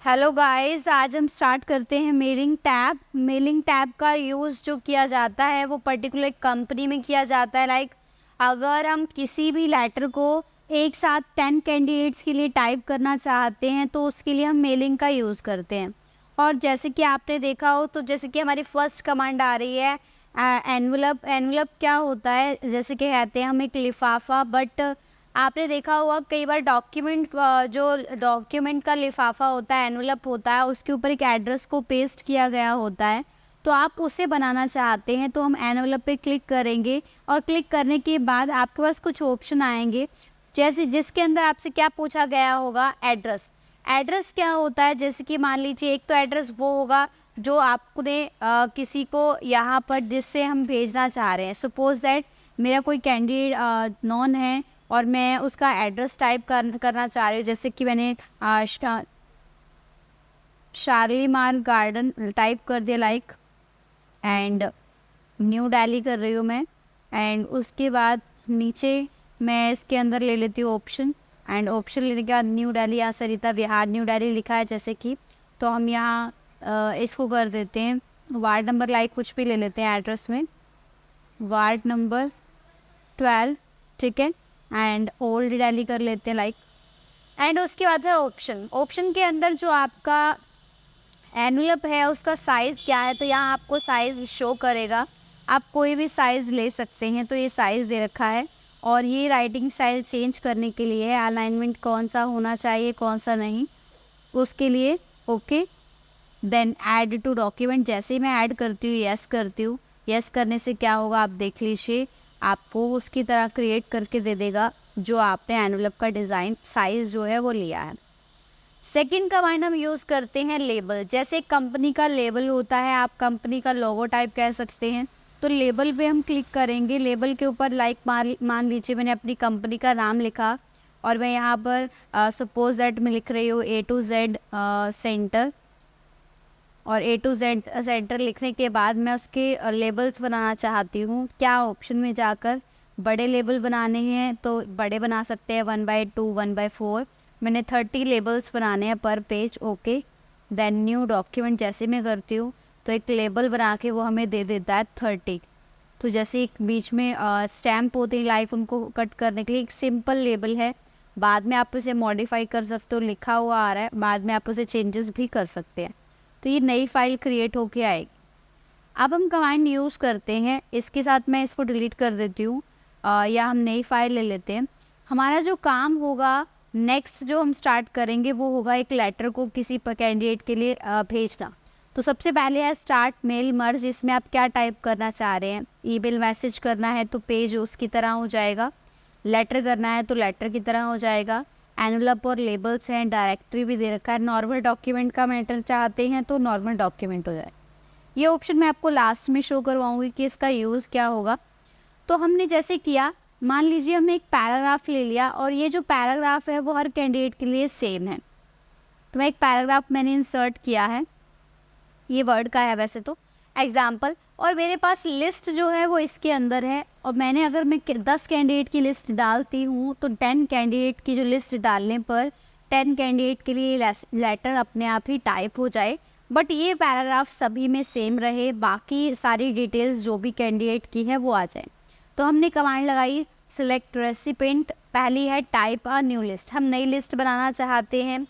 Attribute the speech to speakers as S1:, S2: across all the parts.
S1: Hello guys, आज हम start करते हैं मेलिंग टैब। मेलिंग टैब का यूज़ जो किया जाता है वो पर्टिकुलर कंपनी में किया जाता है। अगर हम किसी भी लेटर को एक साथ 10 कैंडिडेट्स के लिए टाइप करना चाहते हैं तो उसके लिए हम मेलिंग का यूज़ करते हैं। और जैसे कि आपने देखा हो तो जैसे कि हमारी फर्स्ट कमांड आ रही है एनवलप। एनवलप क्या होता है, जैसे कि कहते हैं हम एक लिफाफा, बट आपने देखा होगा कई बार जो डॉक्यूमेंट का लिफाफा होता है, एनवलप होता है, उसके ऊपर एक एड्रेस को पेस्ट किया गया होता है। तो आप उसे बनाना चाहते हैं तो हम एनवलप पे क्लिक करेंगे और क्लिक करने के बाद आपके पास कुछ ऑप्शन आएंगे, जैसे जिसके अंदर आपसे क्या पूछा गया होगा, एड्रेस। एड्रेस क्या होता है, जैसे कि मान लीजिए एक तो एड्रेस वो होगा जो आपने किसी को यहाँ पर जिससे हम भेजना चाह रहे हैं। सपोज दैट मेरा कोई कैंडिडेट नॉन है और मैं उसका एड्रेस टाइप करना चाह रही हूँ, जैसे कि मैंने शालीमार गार्डन टाइप कर दिया एंड न्यू दिल्ली कर रही हूँ मैं। एंड उसके बाद नीचे मैं इसके अंदर ले लेती हूँ ऑप्शन, एंड ऑप्शन लेने के बाद न्यू दिल्ली या सरिता विहार न्यू दिल्ली लिखा है जैसे कि, तो हम यहाँ इसको कर देते हैं वार्ड नंबर कुछ भी ले लेते हैं एड्रेस में, वार्ड नंबर 12, ठीक है। एंड ओल्ड दिल्ली कर लेते हैं एंड उसके बाद है ऑप्शन। ऑप्शन के अंदर जो आपका एनवलप है उसका साइज़ क्या है, तो यहाँ आपको साइज़ शो करेगा। आप कोई भी साइज़ ले सकते हैं, तो ये साइज़ दे रखा है। और ये राइटिंग स्टाइल चेंज करने के लिए है, अलाइनमेंट कौन सा होना चाहिए कौन सा नहीं, उसके लिए okay. Then add to document, जैसे ही मैं ऐड करती हूँ यस करती हूँ, यस करने से क्या होगा आप देख लीजिए, आपको उसकी तरह क्रिएट करके दे देगा जो आपने एनवलप का डिज़ाइन साइज़ जो है वो लिया है। सेकंड कमांड हम यूज़ करते हैं लेबल। जैसे कंपनी का लेबल होता है, आप कंपनी का लोगो टाइप कह सकते हैं, तो लेबल पे हम क्लिक करेंगे। लेबल के ऊपर मान लीजिए मैंने अपनी कंपनी का नाम लिखा और मैं यहाँ पर सपोज दैट मैं लिख रही हूँ A to Z सेंटर, और A to Z सेंटर लिखने के बाद मैं उसके लेबल्स बनाना चाहती हूँ। क्या ऑप्शन में जाकर बड़े लेबल बनाने हैं तो बड़े बना सकते हैं, 1/2 1/4। मैंने 30 लेबल्स बनाने हैं पर page, okay. Then new document जैसे मैं करती हूँ तो एक लेबल बना के वो हमें दे देता है 30। तो जैसे एक बीच में स्टैम्प होते हैं उनको कट करने के लिए एक सिंपल लेबल है, बाद में आप उसे मॉडिफाई कर सकते हो, लिखा हुआ आ रहा है, बाद में आप उसे चेंजेस भी कर सकते हैं। तो ये नई फाइल क्रिएट होके आएगी। अब हम कमांड यूज़ करते हैं, इसके साथ मैं इसको डिलीट कर देती हूँ या हम नई फाइल ले लेते हैं। हमारा जो काम होगा नेक्स्ट जो हम स्टार्ट करेंगे वो होगा एक लेटर को किसी कैंडिडेट के लिए भेजना। तो सबसे पहले है स्टार्ट मेल मर्ज, इसमें आप क्या टाइप करना चाह रहे हैं। ईमेल मैसेज करना है तो पेज उसकी तरह हो जाएगा, लेटर करना है तो लेटर की तरह हो जाएगा। एनवलप और लेबल्स हैं, डायरेक्टरी भी दे रखा है। नॉर्मल डॉक्यूमेंट का मैटर चाहते हैं तो नॉर्मल डॉक्यूमेंट हो जाए। ये ऑप्शन मैं आपको लास्ट में शो करवाऊंगी कि इसका यूज़ क्या होगा। तो हमने जैसे किया, मान लीजिए हमने एक पैराग्राफ ले लिया और ये जो पैराग्राफ है वो हर कैंडिडेट के लिए सेम है। तो मैं एक पैराग्राफ मैंने इंसर्ट किया है, ये वर्ड का है वैसे तो, एग्जाम्पल। और मेरे पास लिस्ट जो है वो इसके अंदर है, और मैंने अगर मैं 10 कैंडिडेट की लिस्ट डालती हूँ तो 10 कैंडिडेट की जो लिस्ट डालने पर 10 कैंडिडेट के लिए लेटर अपने आप ही टाइप हो जाए, बट ये पैराग्राफ सभी में सेम रहे, बाकी सारी डिटेल्स जो भी कैंडिडेट की है वो आ जाए। तो हमने कमांड लगाई सिलेक्ट रेसिपेंट, पहली है टाइप अ न्यू लिस्ट, हम नई लिस्ट बनाना चाहते हैं।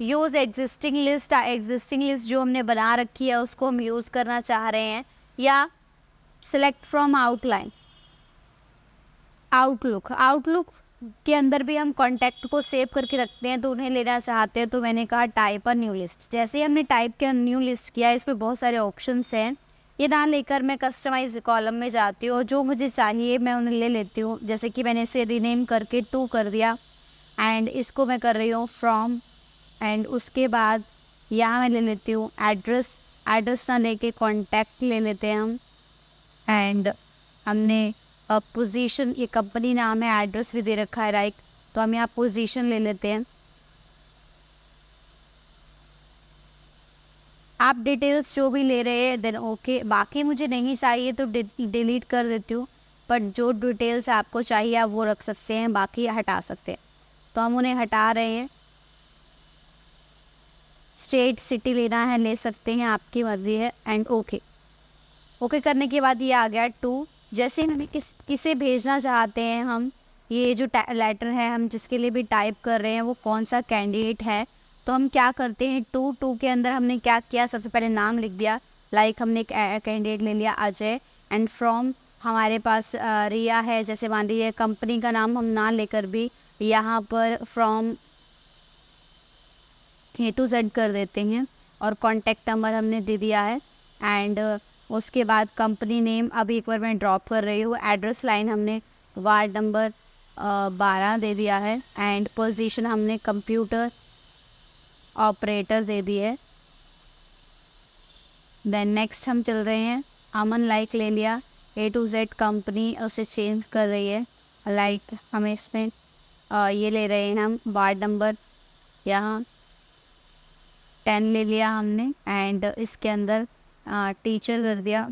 S1: Use existing list, existing list जो हमने बना रखी है उसको हम यूज़ करना चाह रहे हैं। या सिलेक्ट फ्रॉम आउटलाइन, आउटलुक के अंदर भी हम कॉन्टैक्ट को सेव करके रखते हैं तो उन्हें लेना चाहते हैं, तो मैंने कहा टाइप अ न्यू लिस्ट। जैसे ही हमने टाइप किया न्यू लिस्ट किया, इसमें बहुत सारे ऑप्शंस हैं, ये ना लेकर मैं कस्टमाइज कॉलम में जाती हूँ और जो मुझे चाहिए मैं उन्हें ले लेती हूँ। जैसे कि मैंने इसे रीनेम करके 2 कर दिया, एंड इसको मैं कर रही हूँ फ्रॉम, एंड उसके बाद यहाँ मैं ले लेती हूँ एड्रेस। एड्रेस ना लेके कॉन्टैक्ट ले लेते हैं हम, एंड हमने पोजीशन, ये कंपनी नाम है, एड्रेस भी दे रखा है तो हम यहाँ पोजीशन ले लेते हैं। आप डिटेल्स जो भी ले रहे हैं देन ओके, बाकी मुझे नहीं चाहिए तो डिलीट कर देती हूँ, बट जो डिटेल्स आपको चाहिए आप वो रख सकते हैं, बाकी हटा सकते हैं। तो हम उन्हें हटा रहे हैं। स्टेट सिटी लेना है ले सकते हैं, आपकी मर्ज़ी है। एंड ओके ओके करने के बाद ये आ गया 2। जैसे हमें किसे भेजना चाहते हैं हम, ये जो लेटर है हम जिसके लिए भी टाइप कर रहे हैं वो कौन सा कैंडिडेट है, तो हम क्या करते हैं 2 के अंदर हमने क्या किया, सबसे पहले नाम लिख दिया। लाइक हमने एक कैंडिडेट ले लिया अजय, एंड फ्रॉम हमारे पास रिया है। जैसे मान लीजिए कंपनी का नाम हम ना लेकर भी यहाँ पर फ्रॉम A to Z कर देते हैं, और कॉन्टैक्ट नंबर हमने दे दिया है। एंड उसके बाद कंपनी नेम अभी एक बार मैं ड्रॉप कर रही हूँ। एड्रेस लाइन हमने वार्ड नंबर 12 दे दिया है। एंड पोजीशन हमने कंप्यूटर ऑपरेटर दे दी है। देन नेक्स्ट हम चल रहे हैं, अमन लाइक ले लिया, A to Z कंपनी उसे चेंज कर रही है। लाइक हमें इसमें ये ले रहे हैं हम वार्ड नंबर यहाँ 10 ले लिया हमने। एंड इसके अंदर टीचर कर दिया।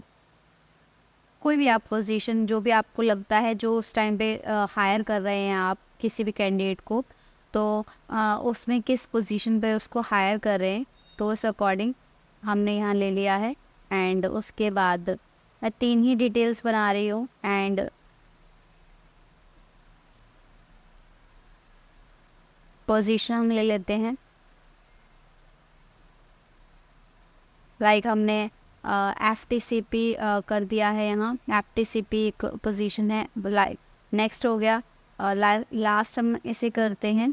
S1: कोई भी आप पोजीशन जो भी आपको लगता है जो उस टाइम पे हायर कर रहे हैं आप किसी भी कैंडिडेट को, तो उसमें किस पोजीशन पे उसको हायर कर रहे हैं, तो उस अकॉर्डिंग हमने यहाँ ले लिया है। एंड उसके बाद मैं 3 ही डिटेल्स बना रही हूँ। एंड पोजीशन हम ले लेते हैं, लाइक हमने FTCP कर दिया है, यहाँ FTCP एक पोजीशन है। लाइक नेक्स्ट हो गया, लास्ट हम इसे करते हैं।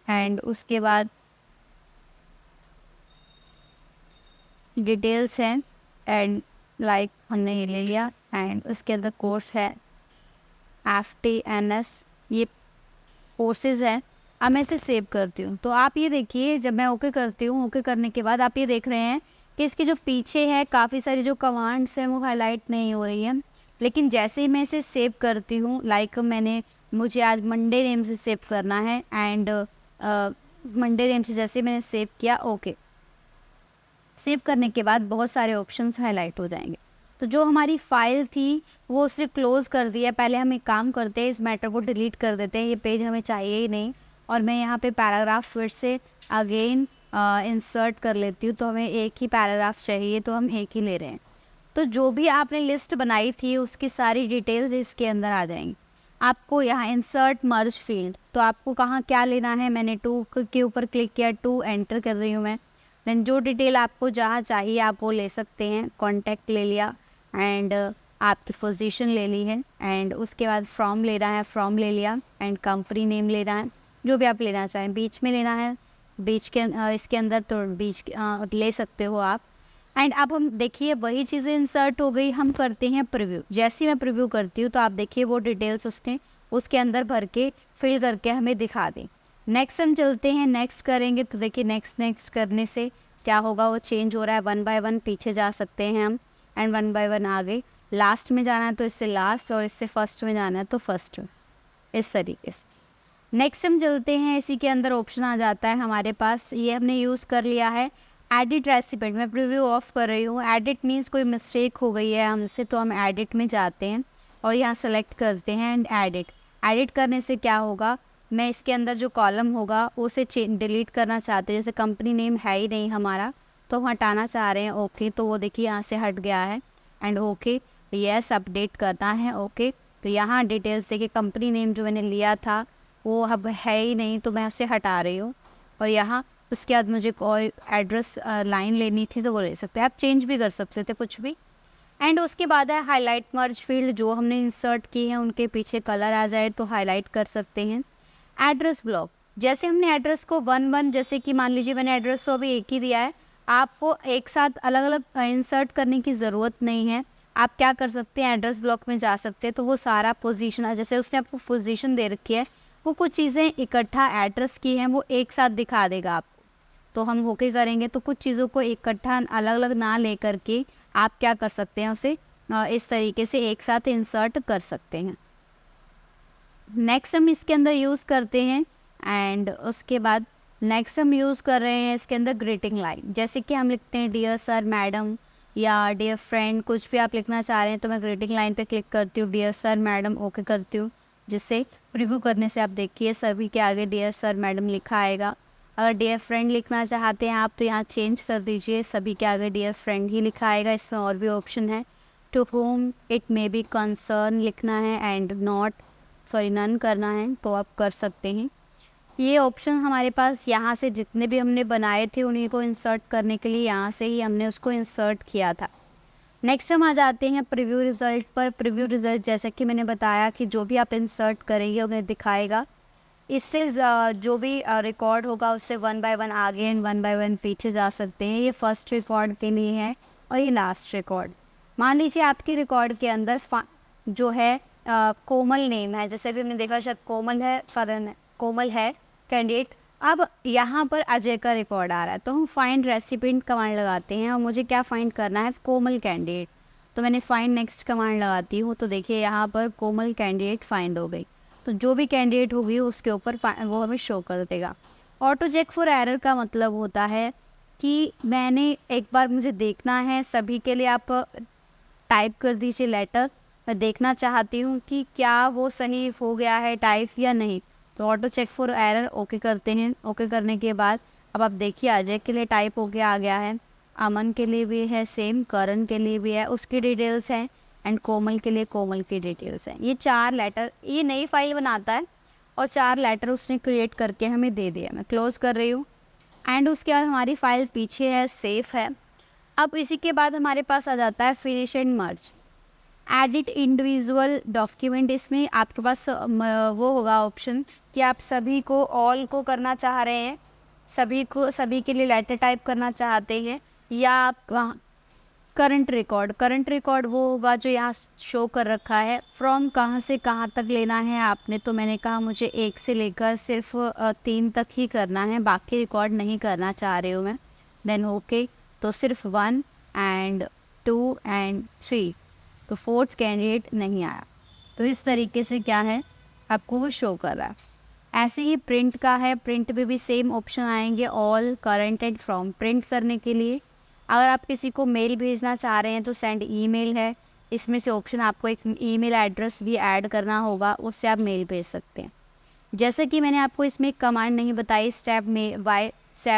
S1: एंड उसके बाद डिटेल्स हैं, एंड लाइक हमने ये ले लिया। एंड उसके अंदर कोर्स है FTNS, ये कोर्सेज है। अब मैं इसे सेव करती हूँ, तो आप ये देखिए जब मैं ओके करती हूँ, ओके करने के बाद आप ये देख रहे हैं कि इसके जो पीछे है काफ़ी सारी जो कमांड्स हैं वो हाईलाइट नहीं हो रही है। लेकिन जैसे ही मैं इसे सेव करती हूँ, लाइक मुझे आज मंडे नेम से सेव करना है। एंड मंडे नेम से जैसे मैंने सेव किया, ओके सेव करने के बाद बहुत सारे ऑप्शंस हाईलाइट हो जाएंगे। तो जो हमारी फाइल थी वो उसे क्लोज़ कर दिया। पहले हम एक काम करते हैं, इस मैटर को डिलीट कर देते हैं, ये पेज हमें चाहिए ही नहीं। और मैं यहाँ पे पैराग्राफ फिर से अगेन इंसर्ट कर लेती हूँ, तो हमें एक ही पैराग्राफ चाहिए, तो हम एक ही ले रहे हैं। तो जो भी आपने लिस्ट बनाई थी उसकी सारी डिटेल्स इसके अंदर आ जाएंगी। आपको यहाँ इंसर्ट मर्ज फील्ड, तो आपको कहाँ क्या लेना है, मैंने 2 के ऊपर क्लिक किया, 2 एंटर कर रही हूँ मैं। देन जो डिटेल आपको जहाँ चाहिए आप वो ले सकते हैं। कॉन्टैक्ट ले लिया, एंड आपकी पोजीशन ले ली है। एंड उसके बाद फ्रॉम लेना है, फ्रॉम ले लिया। एंड कंपनी नेम लेना है, जो भी आप लेना चाहें। बीच में लेना है, बीच के इसके अंदर तो बीच ले सकते हो आप। एंड अब हम देखिए वही चीज़ें इंसर्ट हो गई। हम करते हैं प्रीव्यू। जैसे ही मैं प्रीव्यू करती हूँ तो आप देखिए वो डिटेल्स उसने उसके अंदर भर के फिल करके हमें दिखा दें। नेक्स्ट हम चलते हैं, नेक्स्ट करेंगे तो देखिए नेक्स्ट करने से क्या होगा, वो चेंज हो रहा है। 1 बाय 1 पीछे जा सकते हैं हम, एंड 1 बाय 1 आगे। लास्ट में जाना है तो इससे लास्ट, और इससे फर्स्ट में जाना है तो फर्स्ट, इस तरीके से। नेक्स्ट हम चलते हैं, इसी के अंदर ऑप्शन आ जाता है हमारे पास, ये हमने यूज़ कर लिया है एडिट रेसिपेंट। मैं प्रीव्यू ऑफ कर रही हूँ। एडिट मीन्स कोई मिस्टेक हो गई है हमसे, तो हम एडिट में जाते हैं और यहाँ सेलेक्ट करते हैं एंड एडिट करने से क्या होगा, मैं इसके अंदर जो कॉलम होगा उसे डिलीट करना चाहते हैं। जैसे कंपनी नेम है ही नहीं हमारा, तो हम हटाना चाह रहे हैं, ओके। तो वो देखिए यहाँ से हट गया है। एंड ओके, यस अपडेट करना है, ओके। तो यहाँ डिटेल्स देखिए, कंपनी नेम जो मैंने लिया था वो अब है ही नहीं, तो मैं उसे हटा रही हूँ। और यहाँ उसके बाद मुझे कोई एड्रेस लाइन लेनी थी तो वो ले सकते हैं, आप चेंज भी कर सकते थे कुछ भी। एंड उसके बाद है हाईलाइट मर्ज फील्ड, जो हमने इंसर्ट की है उनके पीछे कलर आ जाए तो हाईलाइट कर सकते हैं। एड्रेस ब्लॉक, जैसे हमने एड्रेस को 1 जैसे कि मान लीजिए मैंने एड्रेस तो अभी एक ही दिया है, आपको एक साथ अलग अलग इंसर्ट करने की ज़रूरत नहीं है। आप क्या कर सकते हैं, एड्रेस ब्लॉक में जा सकते हैं, तो वो सारा पोजीशन, जैसे उसने आपको पोजीशन दे रखी है, वो कुछ चीज़ें इकट्ठा एड्रेस की हैं वो एक साथ दिखा देगा आपको। तो हम ओके करेंगे तो कुछ चीज़ों को इकट्ठा अलग अलग ना ले करके आप क्या कर सकते हैं, उसे इस तरीके से एक साथ इंसर्ट कर सकते हैं। नेक्स्ट हम इसके अंदर यूज़ करते हैं, एंड उसके बाद नेक्स्ट हम यूज़ कर रहे हैं इसके अंदर ग्रीटिंग लाइन। जैसे कि हम लिखते हैं डियर सर मैडम या डियर फ्रेंड, कुछ भी आप लिखना चाह रहे हैं, तो मैं ग्रीटिंग लाइन पे क्लिक करती हूँ, डियर सर मैडम ओके करती हूँ, जिससे प्रीव्यू करने से आप देखिए सभी के आगे डियर सर मैडम लिखा आएगा। अगर डियर फ्रेंड लिखना चाहते हैं आप तो यहाँ चेंज कर दीजिए, सभी के आगे डियर फ्रेंड ही लिखा आएगा। इसमें और भी ऑप्शन है, to whom it may be concern लिखना है एंड नन करना है तो आप कर सकते हैं। ये ऑप्शन हमारे पास यहाँ से जितने भी हमने बनाए थे उन्हीं को इंसर्ट करने के लिए यहाँ से ही हमने उसको इंसर्ट किया था। नेक्स्ट हम आ जाते हैं प्रीव्यू रिज़ल्ट पर। प्रीव्यू रिज़ल्ट जैसा कि मैंने बताया कि जो भी आप इंसर्ट करेंगे उन्हें दिखाएगा। इससे जो भी रिकॉर्ड होगा उससे 1 बाय 1 आगे एंड 1 बाय 1 पीछे जा सकते हैं। ये फर्स्ट रिकॉर्ड के लिए है और ये लास्ट रिकॉर्ड। मान लीजिए आपकी रिकॉर्ड के अंदर जो है कोमल नेम है, जैसे भी हमने देखा शायद कोमल है, फरन है, कोमल है कैंडिडेट। अब यहाँ पर अजय का रिकॉर्ड आ रहा है तो हम फाइंड रेसिपिएंट कमांड लगाते हैं और मुझे क्या फाइंड करना है, कोमल कैंडिडेट। तो मैंने फाइंड नेक्स्ट कमांड लगाती हूँ तो देखिए यहाँ पर कोमल कैंडिडेट फाइंड हो गई। तो जो भी कैंडिडेट होगी उसके ऊपर वो हमें शो कर देगा। ऑटो चेक फॉर एरर का मतलब होता है कि मैंने एक बार मुझे देखना है, सभी के लिए आप टाइप कर दीजिए लेटर, मैं देखना चाहती हूँ कि क्या वो सही हो गया है टाइप या नहीं। तो auto check for error okay करते हैं। ओके करने के बाद अब आप देखिए अजय के लिए टाइप होके आ गया है, अमन के लिए भी है सेम, करण के लिए भी है, उसकी डिटेल्स हैं एंड कोमल के लिए कोमल की डिटेल्स हैं। ये 4 लेटर, ये नई फाइल बनाता है और 4 लेटर उसने क्रिएट करके हमें दे दिया। मैं क्लोज़ कर रही हूँ एंड उसके बाद हमारी फाइल पीछे है, सेफ है। अब इसी के बाद हमारे पास आ जाता है finish and merge, edit individual document. इसमें आपके पास वो होगा ऑप्शन कि आप सभी को ऑल को करना चाह रहे हैं, सभी के लिए लेटर टाइप करना चाहते हैं, या आप करंट रिकॉर्ड वो होगा जो यहाँ शो कर रखा है। फ्रॉम कहाँ से कहाँ तक लेना है आपने, तो मैंने कहा मुझे 1 से लेकर सिर्फ 3 तक ही करना है, बाकी रिकॉर्ड नहीं करना चाह रही हूँ मैं। देन ओके, तो सिर्फ 1 एंड 2 एंड 3, तो 4th कैंडिडेट नहीं आया। तो इस तरीके से क्या है आपको वो शो कर रहा है। ऐसे ही प्रिंट का है, प्रिंट में भी सेम ऑप्शन आएंगे, all, current and from. Print करने के लिए अगर आप किसी को मेल भेजना चाह रहे हैं तो सेंड ईमेल है, इसमें से ऑप्शन आपको एक ईमेल एड्रेस भी ऐड करना होगा, उससे आप मेल भेज सकते हैं। जैसे कि मैंने आपको इसमें कमांड नहीं बताई, स्टेप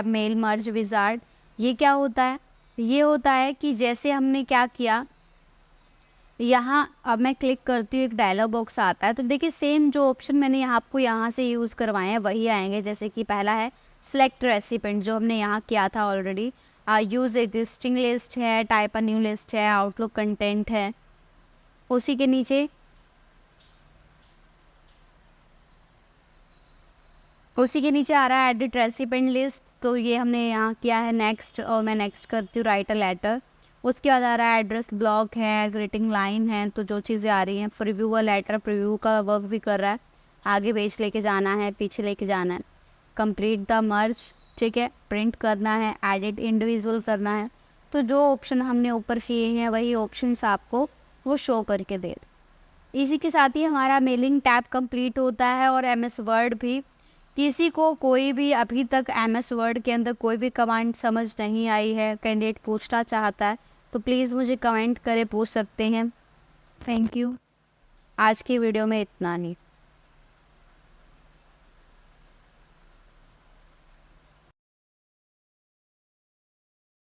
S1: मेल मर्ज विजार्ड। ये क्या होता है, ये होता है कि जैसे हमने क्या किया, यहाँ अब मैं क्लिक करती हूँ एक डायलॉग बॉक्स आता है, तो देखिए सेम जो ऑप्शन मैंने आपको यहाँ से यूज़ करवाए हैं वही आएंगे। जैसे कि पहला है सिलेक्ट रेसिपिएंट, जो हमने यहाँ किया था ऑलरेडी। यूज़ एग्जिस्टिंग लिस्ट है, टाइप अ न्यू लिस्ट है, आउटलुक कंटेंट है। उसी के नीचे आ रहा है एडिट रेसिपिएंट लिस्ट, तो ये हमने यहाँ किया है नेक्स्ट, और मैं नेक्स्ट करती हूँ राइट अ लेटर। उसके बाद आ रहा है एड्रेस ब्लॉक है, ग्रीटिंग लाइन है, तो जो चीज़ें आ रही हैं, प्रीव्यू का लेटर, प्रीव्यू का वर्क भी कर रहा है, आगे पेज लेके जाना है, पीछे लेके जाना है। कंप्लीट द मर्ज, ठीक है, प्रिंट करना है, एडिट इंडिविजुअल करना है। तो जो ऑप्शन हमने ऊपर किए हैं वही ऑप्शंस आपको वो शो करके दे। इसी के साथ ही हमारा मेलिंग टैब कंप्लीट होता है और MS वर्ड भी। किसी को कोई भी अभी तक MS वर्ड के अंदर कोई भी कमांड समझ नहीं आई है, कैंडिडेट पूछना चाहता है तो प्लीज़ मुझे कमेंट करें, पूछ सकते हैं। Thank you. आज की वीडियो में इतना ही।